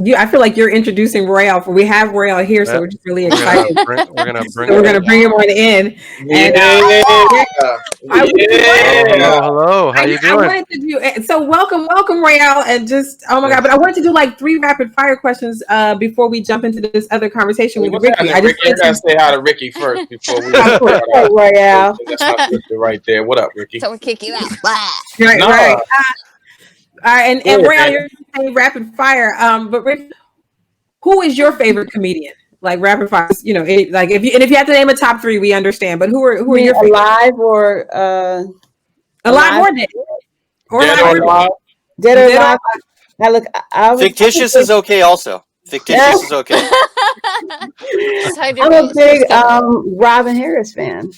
I feel like you're introducing Royale. We have Royale here, so Yep. we're just really excited. We're gonna bring So we're him gonna in. bring him on in, and Yeah. I wanted Hello, hello. How you I doing? wanted to do so. Welcome, Royale, and just oh my god! But I wanted to do like 3 rapid fire questions before we jump into this other conversation with What's Rikki. happening, Rikki? I gotta say hi to Rikki first before we. Hey, Royale. That's my sister right there. What up, Rikki? So we kick you out. Right, Nah. right. All right, and Good, Royale, man. you're saying rapid fire. But Rick, who is your favorite comedian? Like rapid fire, like if you have to name a top 3, we understand. But who are your favorite? Alive or Alive or dead? Or Dead alive or or alive? dead or Dead or alive? I look. I was Fictitious is okay also. Fictitious is okay. I'm a big Robin Harris fan.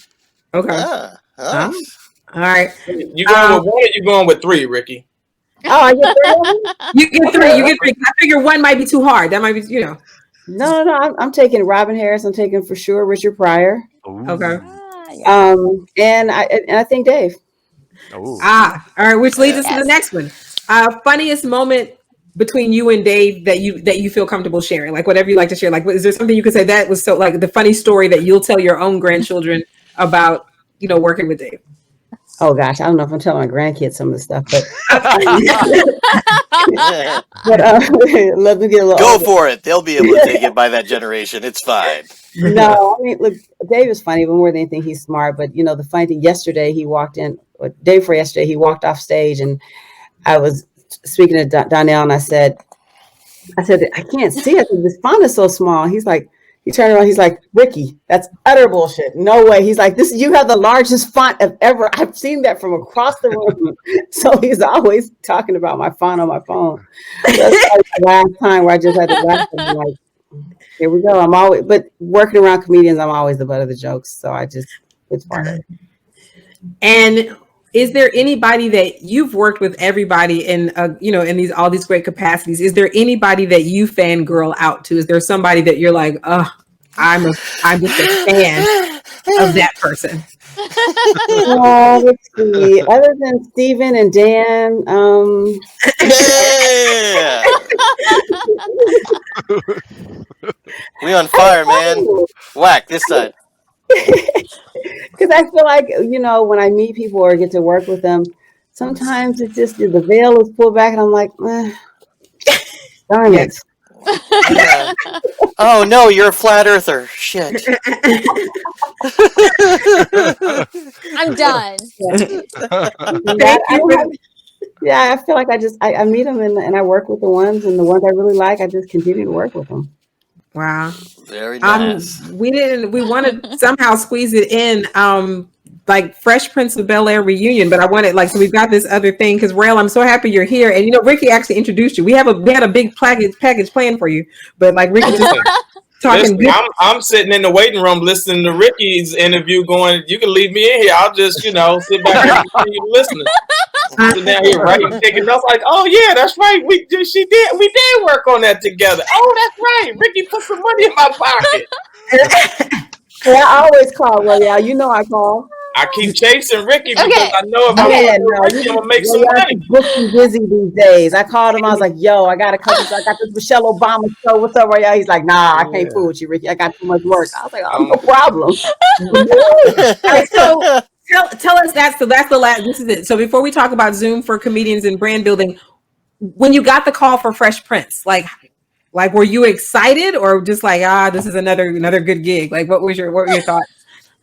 Okay. Nice. All right. You going with 1 or you going with 3, Rikki? Oh, I get 3 of them? You get 3. You get 3. I figure 1 might be too hard. That might be, No. I'm taking Robin Harris. I'm taking for sure Richard Pryor. Okay. And I think Dave. All right. Which leads us to the next one. Funniest moment between you and Dave that you feel comfortable sharing, like whatever you like to share. Like, is there something you could say that was so like the funny story that you'll tell your own grandchildren about, working with Dave? Oh gosh, I don't know if I'm telling my grandkids some of the stuff, but let me get a little. Go older. for it. They'll be able to take it by that generation. It's fine. No, I mean, look, Dave is funny, but more than anything, he's smart. But the funny thing, yesterday he walked in. Day before yesterday, he walked off stage, and I was speaking to Donnell, and I said, I can't see it. This font is so small. He's like. He turned around. He's like, Rikki, that's utter bullshit. No way. He's like, you have the largest font ever. I've seen that from across the room. So he's always talking about my font on my phone. So that's like the last time where I just had to laugh. And like, here we go. But working around comedians, I'm always the butt of the jokes. So it's part of it. And is there anybody that you've worked with everybody in, in all these great capacities? Is there anybody that you fangirl out to? Is there somebody that you're like, I'm just a fan of that person? Let's see. Other than Steven and Dan, Yeah. We on fire, man. Whack this side. Because I feel like, when I meet people or get to work with them, sometimes it's just the veil is pulled back and I'm like, darn it. Yeah. Oh no, you're a flat earther. Shit. I'm done. I feel like I meet them and I work with the ones I really like. I just continue to work with them. Wow. Very nice. We want to somehow squeeze it in, like Fresh Prince of Bel-Air reunion, but I wanted so we've got this other thing because Royale, I'm so happy you're here, and Rikki actually introduced you. We had a big package planned for you, but like Rikki just talking. Listen, I'm sitting in the waiting room listening to Rikki's interview. Going, you can leave me in here. I'll just sit back and continue listening. Sitting down here writing, taking notes. Like, oh yeah, that's right. We did work on that together. Oh, that's right. Rikki put some money in my pocket. Yeah, I always call Royale. I call. I keep chasing Rikki because I know if I want Rikki, I'm gonna make some money. Booked busy these days. I called him. I was like, "Yo, I got this Michelle Obama show. What's up, Royale?" He's like, "Nah, I can't fool with you, Rikki. I got too much work." I was like, "Oh, no problem." All right, so tell us that. So that's the last. This is it. So before we talk about Zoom for comedians and brand building, when you got the call for Fresh Prince, like were you excited or just like, this is another good gig? Like, what were your thoughts?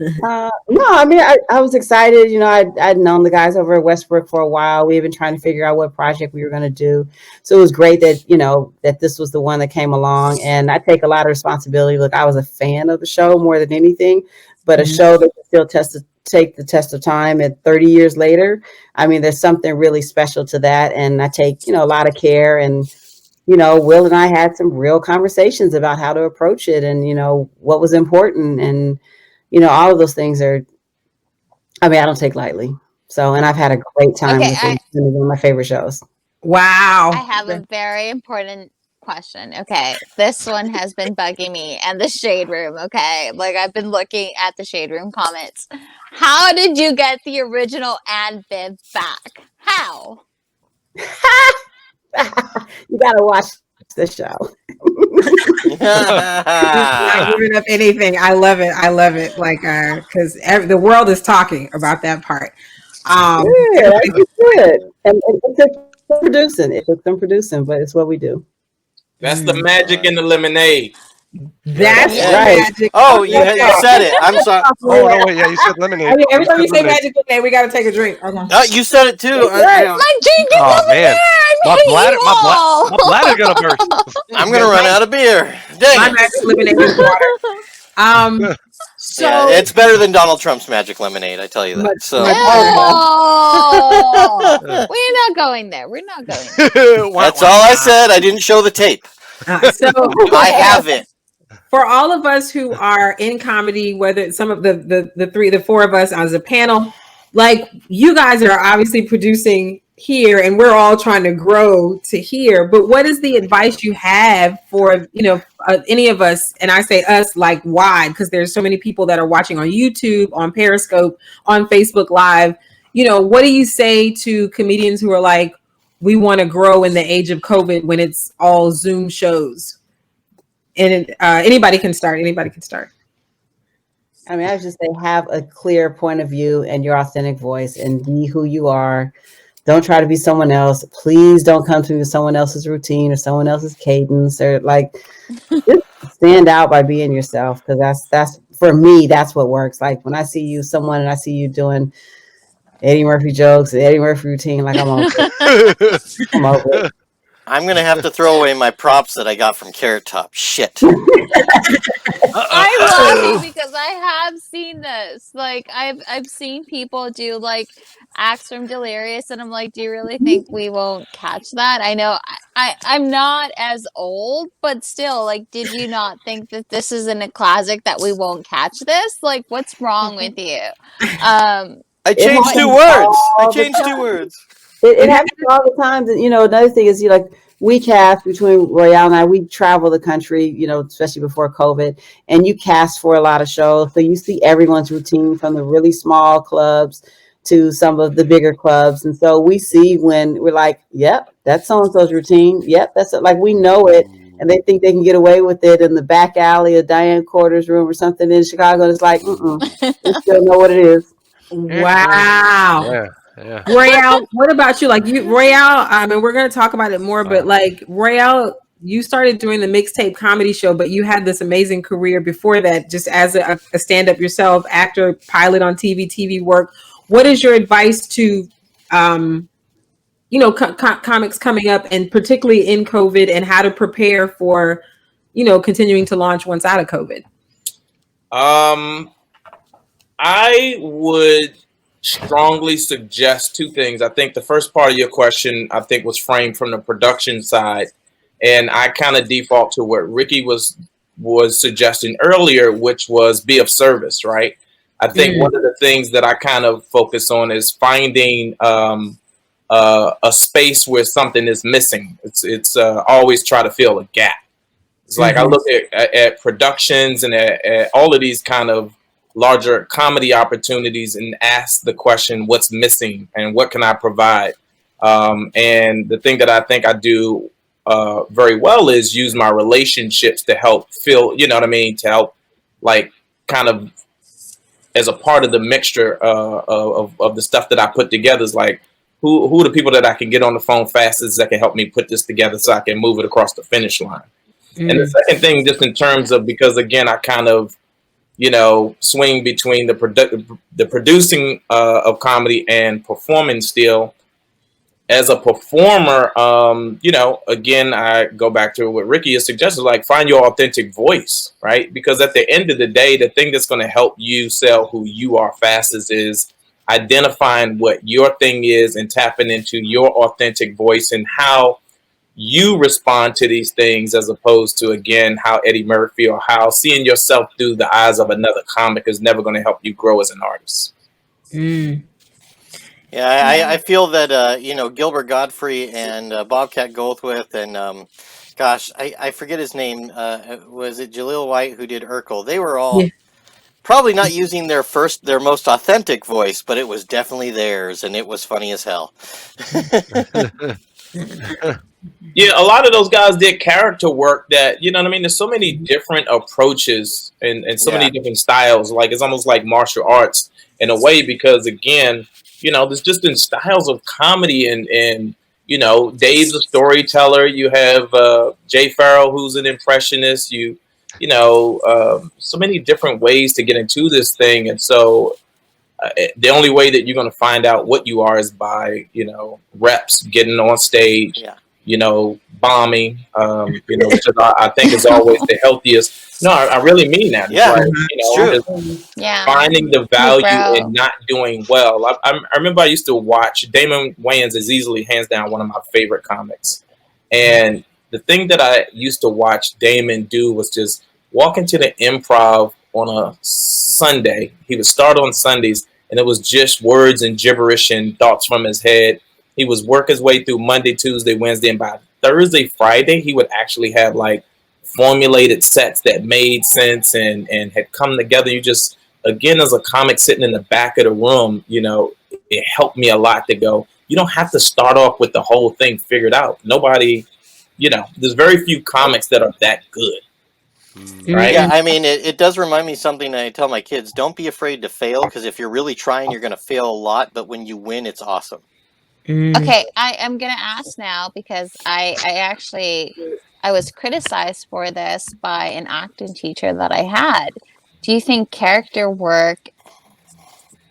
No, I mean, I was excited. I'd known the guys over at Westbrook for a while. We had been trying to figure out what project we were going to do. So it was great that, that this was the one that came along. And I take a lot of responsibility. Look, I was a fan of the show more than anything, but a show that still take the test of time at 30 years later. I mean, there's something really special to that. And I take, a lot of care. And, Will and I had some real conversations about how to approach it and, what was important. And, all of those things I don't take lightly. So, and I've had a great time with it. It's one of my favorite shows. Wow. I have a very important question. Okay. This one has been bugging me and the Shade Room. Okay. Like I've been looking at the Shade Room comments. How did you get the original Ann Bibb back? How? You got to watch the show. Not giving up anything. I love it. I love it. Like, because the world is talking about that part. Yeah, it's good. And it took some producing. It took some producing, but it's what we do. That's the magic in the lemonade. That's Yeah. Right. magic. Oh, you said it. I'm sorry. Oh no, wait, yeah, you said lemonade. Okay, every You time you said say lemonade. magic lemonade, we got to take a drink. Okay. You said it too. Right. Like drinking Oh lemonade. man, my hate bladder, you my all. bladder gonna burst. I'm gonna run out of beer. My Dang it. magic lemonade is water. So Yeah, it's better than Donald Trump's magic lemonade. I tell you that. Much- So much- Oh, we're not going there. We're not going there. that's all I said. I didn't show the tape. so I have it. for all of us who are in comedy, whether some of the four of us as a panel, like you guys are obviously producing here and we're all trying to grow to here, but what is the advice you have for, any of us, and I say us like wide, because there's so many people that are watching on YouTube, on Periscope, on Facebook Live, what do you say to comedians who are like, we want to grow in the age of COVID when it's all Zoom shows? And anybody can start. I mean, I would just say have a clear point of view and your authentic voice and be who you are. Don't try to be someone else. Please don't come to someone else's routine or someone else's cadence, or like just stand out by being yourself. Because that's for me, that's what works. Like when I see you, someone, and I see you doing Eddie Murphy jokes, Eddie Murphy routine, like I'm over it. I'm over it. I'm gonna have to throw away my props that I got from Carrot Top. Shit. I'm laughing because I have seen this. Like I've seen people do like acts from Delirious, and I'm like, do you really think we won't catch that? I know I'm not as old, but still, like, did you not think that this isn't a classic that we won't catch this? Like, what's wrong with you? I changed 2 words. I changed 2 words. It happens all the time. And, another thing is, we cast between Royale and I, we travel the country, especially before COVID, and you cast for a lot of shows. So you see everyone's routine from the really small clubs to some of the bigger clubs. And so we see when we're like, yep, that's so-and-so's routine. Yep, that's it. Like we know it. And they think they can get away with it in the back alley of Diane Corder's room or something in Chicago. And it's like, we still know what it is. Wow. Yeah. Royale, what about you? Like Royale, and we're going to talk about it more, but like Royale, you started doing the mixtape comedy show, but you had this amazing career before that, just as a stand-up yourself, actor, pilot on TV work. What is your advice to, comics coming up, and particularly in COVID, and how to prepare for, continuing to launch once out of COVID? I would strongly suggest 2 things. I think the first part of your question, I think, was framed from the production side, and I kind of default to what Rikki was suggesting earlier, which was be of service, right? I think one of the things that I kind of focus on is finding a space where something is missing. It's always try to fill a gap. It's like I look at productions and at all of these kind of larger comedy opportunities and ask the question, what's missing and what can I provide? And the thing that I think I do very well is use my relationships to help fill, to help like kind of as a part of the mixture of the stuff that I put together is like, who are the people that I can get on the phone fastest that can help me put this together so I can move it across the finish line. And the second thing, just in terms of, because again, I kind of, swing between the producing of comedy and performing still. As a performer, again, I go back to what Rikki has suggested, like find your authentic voice, right? Because at the end of the day, the thing that's going to help you sell who you are fastest is identifying what your thing is and tapping into your authentic voice and how you respond to these things, as opposed to, again, how Eddie Murphy or how seeing yourself through the eyes of another comic is never going to help you grow as an artist. Yeah, I feel that, Gilbert Godfrey and Bobcat Goldthwait and, I forget his name. Was it Jaleel White who did Urkel? They were all probably not using their most authentic voice, but it was definitely theirs, and it was funny as hell. Yeah, a lot of those guys did character work that, you know what I mean? There's so many different approaches and so many different styles. Like it's almost like martial arts in a way because again, there's just been styles of comedy and Dave's a storyteller. You have Jay Farrell who's an impressionist. So many different ways to get into this thing. And so the only way that you're going to find out what you are is by reps, getting on stage, bombing, which is, I think is always the healthiest. No, I really mean that. It's like, it's true. just finding the value in not doing well. I remember I used to watch Damon Wayans is easily hands down one of my favorite comics, and the thing that I used to watch Damon do was just walk into the improv on a Sunday. He would start on Sundays, and it was just words and gibberish and thoughts from his head. He was work his way through Monday, Tuesday, Wednesday, and by Thursday, Friday, he would actually have like formulated sets that made sense and had come together. You just, again, as a comic sitting in the back of the room, it helped me a lot to go, you don't have to start off with the whole thing figured out. Nobody, there's very few comics that are that good. Right? Yeah, I mean, it does remind me of something that I tell my kids. Don't be afraid to fail, because if you're really trying, you're going to fail a lot, but when you win, it's awesome. Okay, I am going to ask now because I was criticized for this by an acting teacher that I had. Do you think character work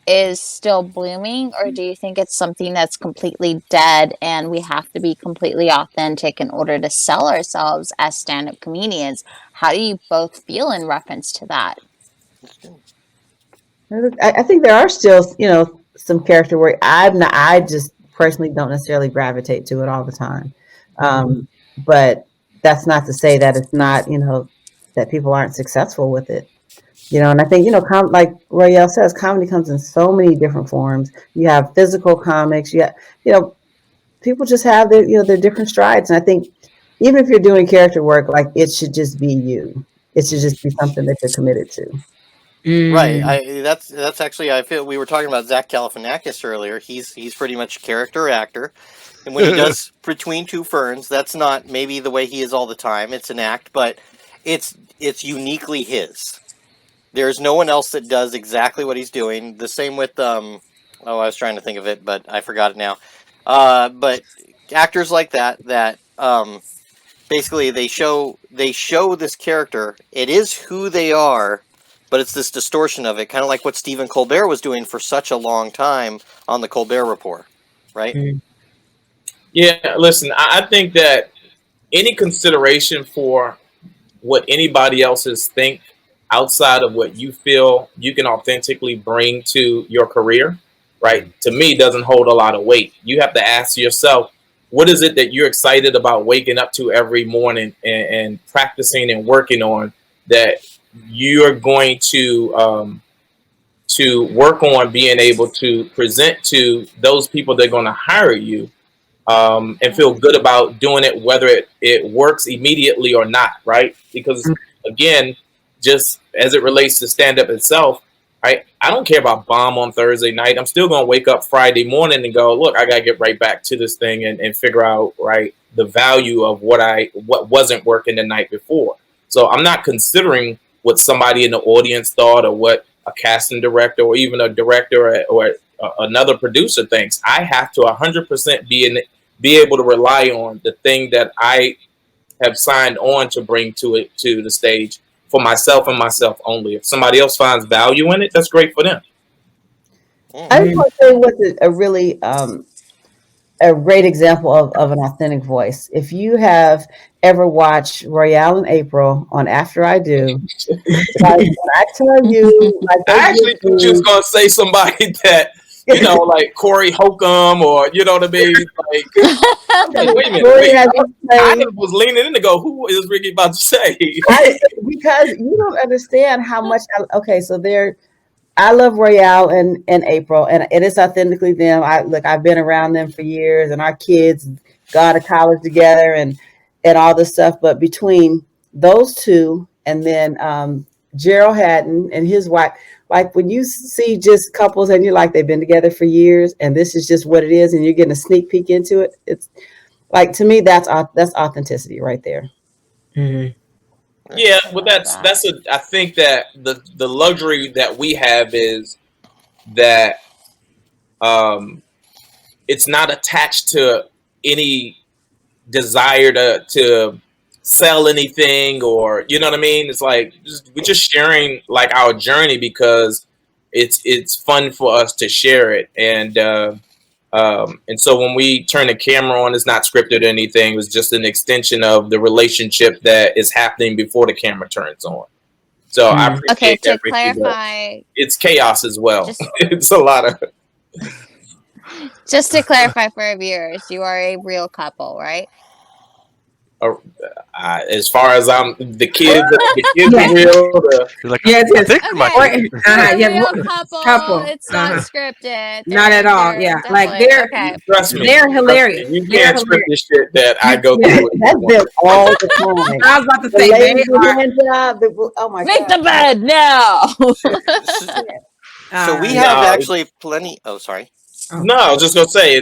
is still blooming, or do you think it's something that's completely dead and we have to be completely authentic in order to sell ourselves as stand-up comedians? How do you both feel in reference to that? I think there are still, some character work. I just personally don't necessarily gravitate to it all the time. But that's not to say that it's not, that people aren't successful with it. And I think, like Royale says, comedy comes in so many different forms. You have physical comics, people just have their different strides. And I think even if you're doing character work, like it should just be you. It should just be something that you're committed to. Right. That's actually, I feel we were talking about Zach Galifianakis earlier. He's pretty much a character actor. And when he does Between Two Ferns, that's not maybe the way he is all the time. It's an act, but it's uniquely his. There's no one else that does exactly what he's doing. The same with I was trying to think of it, but I forgot it now. But actors like that basically they show this character. It is who they are, but it's this distortion of it, kind of like what Stephen Colbert was doing for such a long time on the Colbert Report, right? Yeah, listen, I think that any consideration for what anybody else's think outside of what you feel you can authentically bring to your career, right, to me doesn't hold a lot of weight. You have to ask yourself, what is it that you're excited about waking up to every morning and practicing and working on that you're going to work on being able to present to those people that are going to hire you, and feel good about doing it, whether it works immediately or not, right? Because again, just as it relates to stand-up itself, right? I don't care about bomb on Thursday night. I'm still going to wake up Friday morning and go, look, I got to get right back to this thing and figure out, right, the value of what wasn't working the night before. So I'm not considering what somebody in the audience thought or what a casting director or even a director or another producer thinks. I have to 100% be able to rely on the thing that I have signed on to bring to the stage for myself and myself only. If somebody else finds value in it, that's great for them. I just want to say what's a really a great example of an authentic voice. If you have ever watched Royale and April on After I Do, like, I tell you, like, I actually thought you was going to say somebody that, like Corey Holcomb or, you know what I mean? Like, wait a minute. I was leaning in to go, who is Ricky about to say? Because you don't understand how much. So I love Royale and April, and it is authentically them. I've been around them for years, and our kids gone to college together and all this stuff. But between those two, and then Gerald Hatton and his wife, like when you see just couples and you're like they've been together for years, and this is just what it is, and you're getting a sneak peek into it. Like, to me, that's authenticity right there. Yeah, I but love that's that. I think that the luxury that we have is that it's not attached to any desire to sell anything, or you know what I mean. It's like we're just sharing like our journey because it's fun for us to share it, and so when we turn the camera on, it's not scripted or anything. It's just an extension of the relationship that is happening before the camera turns on. So I Okay, appreciate to that, Ricky, but clarify, it's chaos as well. just It's a lot of just to clarify for our viewers, you are a real couple, right? as far as the kids are Yes, real. You're like, yes, I yes. think they're my Okay, kids. you're a Yeah, real couple. couple. It's not scripted. Not at all. They're Yeah, like definitely okay. they're hilarious. You They're can't script hilarious. the shit that I You go can't. through. That's them all the time. I was about to The say they ladies with are. hand job. Oh my Make god. the bed now. So we Uh, have No, actually plenty. Oh, sorry. no, I was just gonna say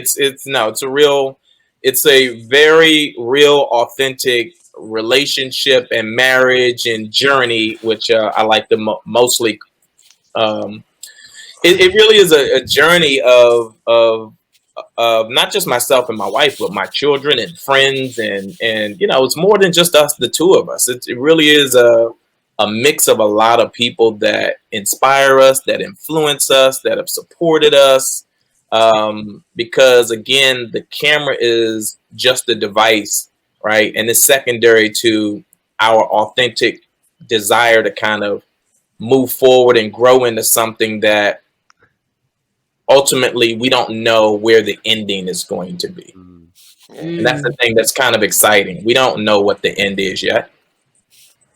it's a very real, authentic relationship and marriage and journey, which I like to mostly. Um, it really is a journey of not just myself and my wife, but my children and friends, and it's more than just us, the two of us. It really is a mix of a lot of people that inspire us, that influence us, that have supported us. Because again, the camera is just a device, right? And it's secondary to our authentic desire to kind of move forward and grow into something that ultimately we don't know where the ending is going to be. And that's the thing that's kind of exciting. We don't know what the end is yet.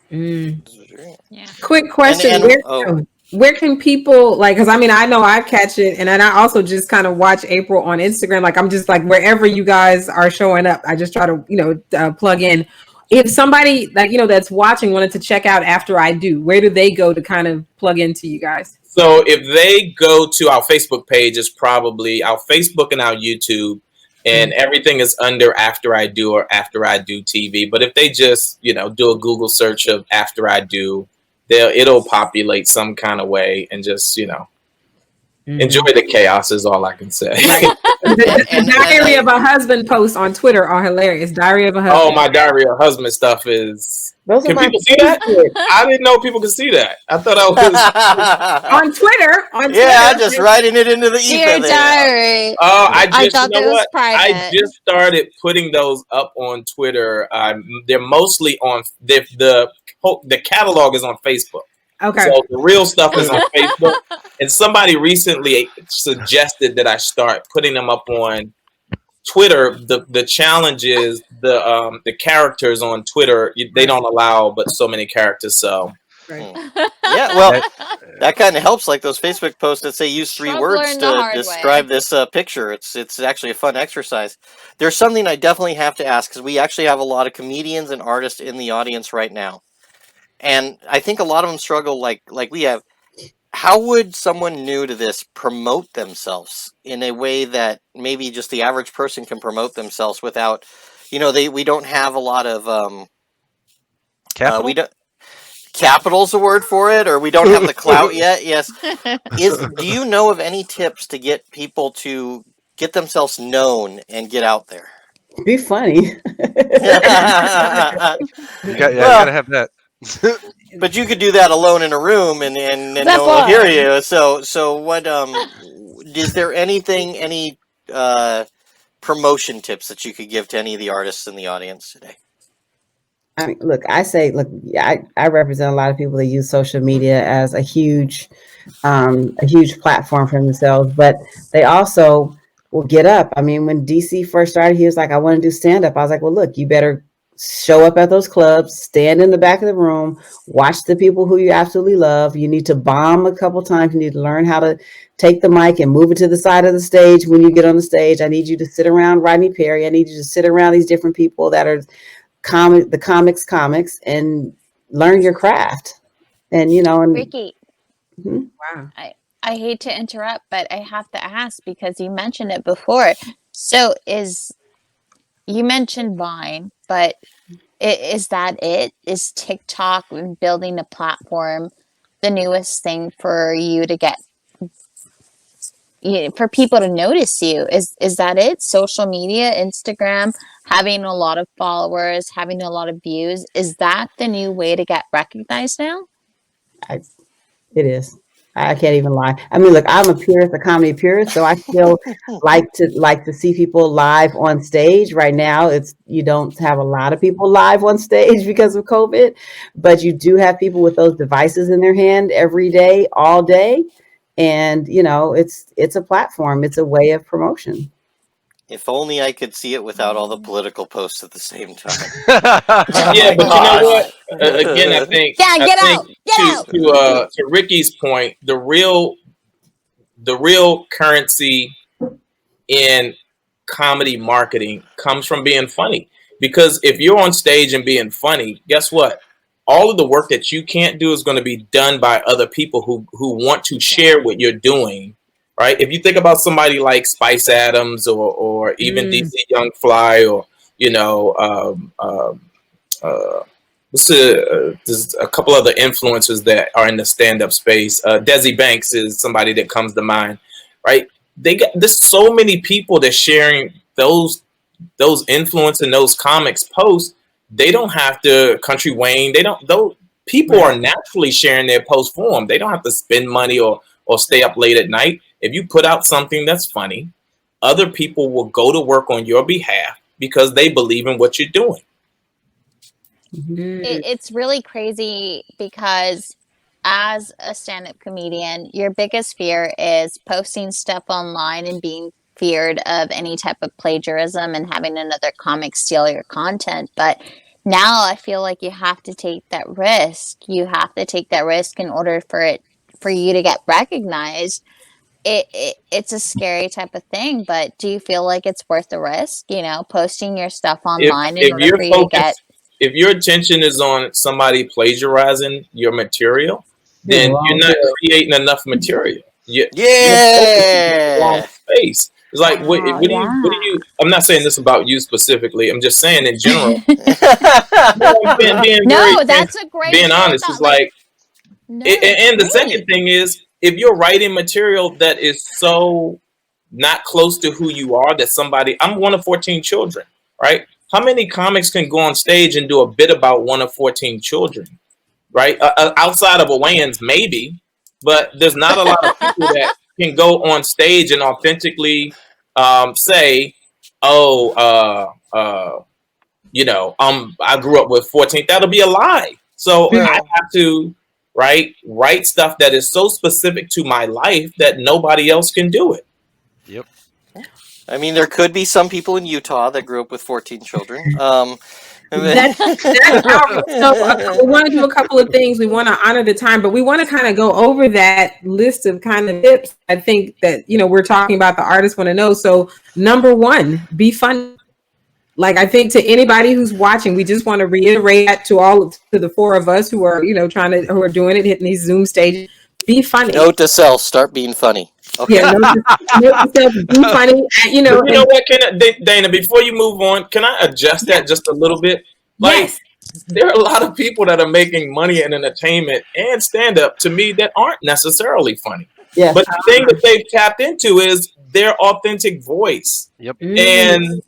Yeah. Quick question: And where can people like? Because I mean, I know I catch it, and then I also just kind of watch April on Instagram. Like I'm just like wherever you guys are showing up, I just try to plug in. If somebody like that's watching wanted to check out After I Do, where do they go to kind of plug into you guys? So if they go to our Facebook page, it's probably our Facebook and our YouTube, and everything is under After I Do or After I Do TV. But if they just do a Google search of After I Do, it'll populate some kind of way, and just enjoy the chaos is all I can say. The Diary of a Husband posts on Twitter are hilarious. Diary of a Husband. Oh, my Diary of Husband stuff is. Those are Can my people see that? favorite. I didn't know people could see that. I thought I was. On Twitter. yeah, just writing it into the Dear ether there. diary. Oh, I I just, thought that was I private. just started putting those up on Twitter. They're mostly on the catalog is on Facebook. Okay. So the real stuff is on Facebook. And somebody recently suggested that I start putting them up on Twitter. The challenge is the characters on Twitter, they don't allow but so many characters. So Yeah, well, that kind of helps. Like those Facebook posts that say use 3 Trump words learned the to hard describe way. this picture. It's actually a fun exercise. There's something I definitely have to ask because we actually have a lot of comedians and artists in the audience right now, and I think a lot of them struggle like we have. How would someone new to this promote themselves in a way that maybe just the average person can promote themselves without, we don't have a lot of Capital? we don't. Capital's a word for it, or we don't have the clout yet. Yes. Do you know of any tips to get people to get themselves known and get out there? Be funny. You gotta have that. But you could do that alone in a room and no one will hear you. So what is there any promotion tips that you could give to any of the artists in the audience today? I mean, look, I represent a lot of people that use social media as a huge platform for themselves, but they also will get up. I mean, when DC first started, he was like, I want to do stand up. I was like, well, look, you better show up at those clubs, stand in the back of the room, watch the people who you absolutely love. You need to bomb a couple times. You need to learn how to take the mic and move it to the side of the stage. When you get on the stage, I need you to sit around Rodney Perry. I need you to sit around these different people that are comics and learn your craft. And Rikki, Wow. I hate to interrupt, but I have to ask because you mentioned it before. So you mentioned Vine, but is that it? Is TikTok and building a platform the newest thing for you to get for people to notice you? Is that it? Social media, Instagram, having a lot of followers, having a lot of views, is that the new way to get recognized now? It is. I can't even lie. I mean, look, I'm a purist, a comedy purist, so I still like to see people live on stage. Right now, it's you don't have a lot of people live on stage because of COVID, but you do have people with those devices in their hand every day, all day, and it's a platform. It's a way of promotion. If only I could see it without all the political posts at the same time. Yeah, but you know what? Again, I think Get out! to Ricky's point, the real currency in comedy marketing comes from being funny. Because if you're on stage and being funny, guess what? All of the work that you can't do is going to be done by other people who want to share what you're doing, right? If you think about somebody like Spice Adams or even DC Young Fly or there's a couple other influencers that are in the stand-up space. Desi Banks is somebody that comes to mind, right? There's so many people that sharing those influence and those comics posts. They don't have to Country Wayne. They don't. Those people are naturally sharing their post for them. They don't have to spend money or stay up late at night. If you put out something that's funny, other people will go to work on your behalf because they believe in what you're doing. It's really crazy because as a stand-up comedian, your biggest fear is posting stuff online and being feared of any type of plagiarism and having another comic steal your content. But now I feel like you have to take that risk. You have to take that risk in order for you to get recognized. It's a scary type of thing, but do you feel like it's worth the risk? Posting your stuff online in order for you to get. If your attention is on somebody plagiarizing your material, then you're not creating enough material. You're focusing on the wrong space. It's like, what do you? I'm not saying this about you specifically. I'm just saying in general. That's a great. Being honest, it's like, and the second thing is, if you're writing material that is so not close to who you are, that somebody, I'm one of 14 children, right? How many comics can go on stage and do a bit about one of 14 children, right? Outside of a Wayans, maybe, but there's not a lot of people that can go on stage and authentically say, I grew up with 14. That'll be a lie. So I have to write stuff that is so specific to my life that nobody else can do it. Yep. I mean, there could be some people in Utah that grew up with 14 children. That's powerful. So we want to do a couple of things. We want to honor the time, but we want to kind of go over that list of kind of tips. I think that, we're talking about the artists want to know. So number one, be funny. Like, I think to anybody who's watching, we just want to reiterate that to the four of us who are, who are doing it, hitting these Zoom stages. Be funny. Note to self: start being funny. Okay. Yeah, note to self: be funny. You know what, Dana? Before you move on, can I adjust that just a little bit? Like, there are a lot of people that are making money in entertainment and stand-up, to me, that aren't necessarily funny. Yeah. But the thing that they've tapped into is their authentic voice. Yep. And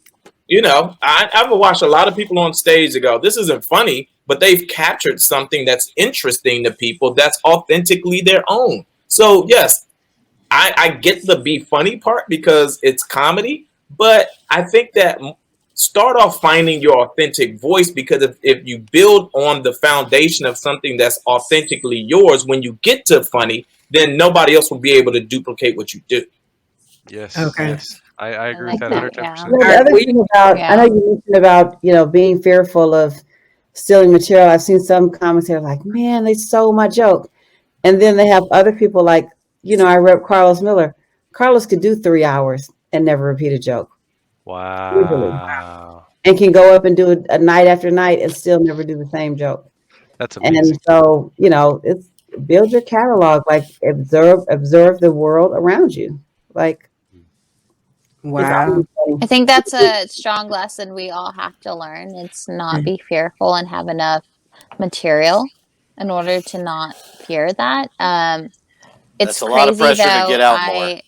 I've watched a lot of people on stage that go, this isn't funny, but they've captured something that's interesting to people that's authentically their own. So, yes, I get the be funny part because it's comedy, but I think that start off finding your authentic voice, because if you build on the foundation of something that's authentically yours, when you get to funny, then nobody else will be able to duplicate what you do. Yes. Okay. Yes. I agree with that 100%. Well, the other thing about, I know you mentioned about, being fearful of stealing material. I've seen some comments here like, man, they stole my joke. And then they have other people like, I rep Carlos Miller. Carlos could do 3 hours and never repeat a joke. Wow. Easily. And can go up and do it a night after night and still never do the same joke. That's amazing. And so, it's build your catalog, like observe the world around you. Like, Wow. I think that's a strong lesson we all have to learn. It's not be fearful and have enough material in order to not fear that. It's That's a lot of crazy pressure to though. get out more.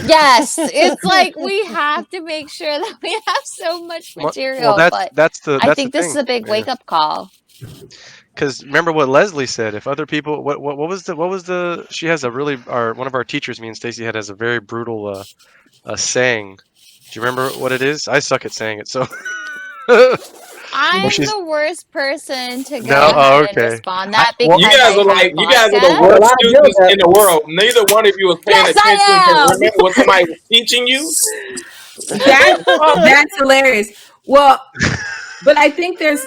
Yes, it's like we have to make sure that we have so much material. But that's the I think the this is thing. a big wake up call. Because remember what Leslie said. If other people, what was the? She has a really one of our teachers. Me and Stacy has a very brutal saying. Do you remember what it is? I suck at saying it. So. I'm she's- the worst person to go No, oh, ahead and okay. respond that well, because You guys I are have you guys are the vodka. worst Well, students in the world. Neither one of you is paying Yes, I attention to am. remember what somebody was teaching you. That's hilarious. Well, but I think there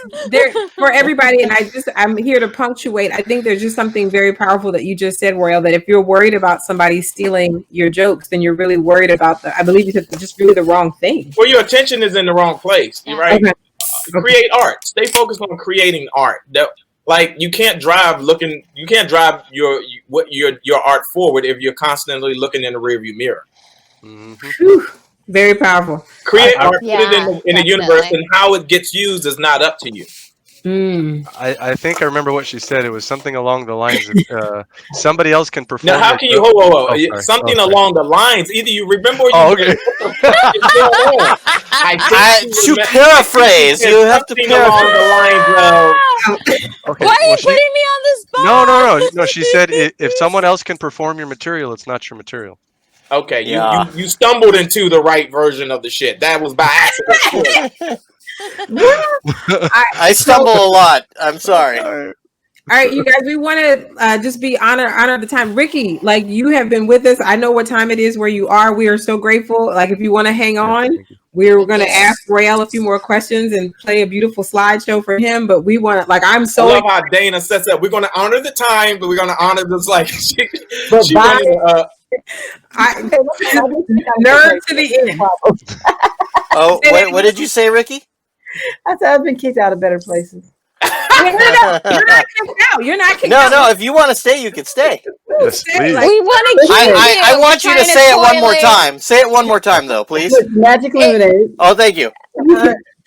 for everybody, and I'm here to punctuate. I think there's just something very powerful that you just said, Royale, that if you're worried about somebody stealing your jokes, then you're really worried about I believe you said just really the wrong thing. Well, your attention is in the wrong place. You're right. Okay. Create art. Stay focused on creating art. Like you can't drive your art forward if you're constantly looking in the rearview mirror. Whew. Very powerful. Create art, put it Yeah, in the universe, definitely. and how it gets used is not up to you. I think I remember what she said. It was something along the lines of somebody else can perform. Now, how can you something along the lines? Either you remember or you Oh, okay. what the fuck is going on? To paraphrase, you have to something along the lines of. Okay. Why are you putting me on the spot? No. She said if someone else can perform your material, it's not your material. Okay, Yeah. you stumbled into the right version of the shit. That was by accident. I stumble a lot. I'm sorry. All right, you guys, we want to just be honor the time. Rikki, like you have been with us. I know what time it is where you are. We are so grateful. Like if you want to hang on, we're going to ask Royale a few more questions and play a beautiful slideshow for him. But we want to, like, I'm so. I love how Dana says that. We're going to honor the time, but we're going to honor this. Like she bye. wanted, nerd to the end. Oh, what did you say, Rikki? I said I've been kicked out of better places. You're not kicked out. You're not kicked out. No. If you want to stay, you can stay. Yes, please. We want to keep I want you to say it one more time. Say it one more time, though, please. Look, Magic Lemonade Oh, thank you.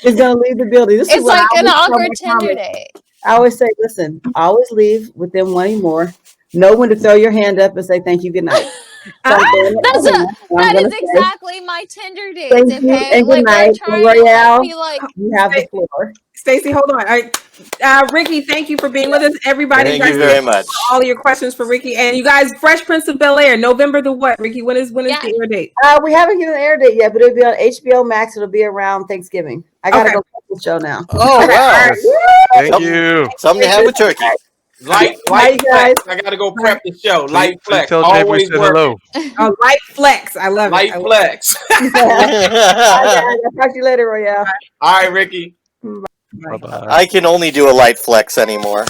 is going to leave the building. This is It's what like I an always tell awkward my Tinder comics. date. I always say, listen, always leave with them wanting more. Know when to throw your hand up and say thank you, good night. That is exactly my Tinder date. Thank you Okay, and like good night. we're trying Royale, to be like. you have the floor. Stacey, hold on. All right. Rikki, thank you for being with us. Everybody, Thank you very much. All of your questions for Rikki. And you guys, Fresh Prince of Bel-Air, November the what, Rikki? When is the air date? We haven't given an air date yet, but it'll be on HBO Max. It'll be around Thanksgiving. I got to go watch the show now. Oh, wow. Thank you. Something to have with turkey. Light Guys. flex. I gotta go prep the show. Light Please flex. tell Dave we Always said working. hello. Light flex. I love Light it. flex. I'll talk to you later, Royale. All right, Rikki. Bye-bye. I can only do a light flex anymore.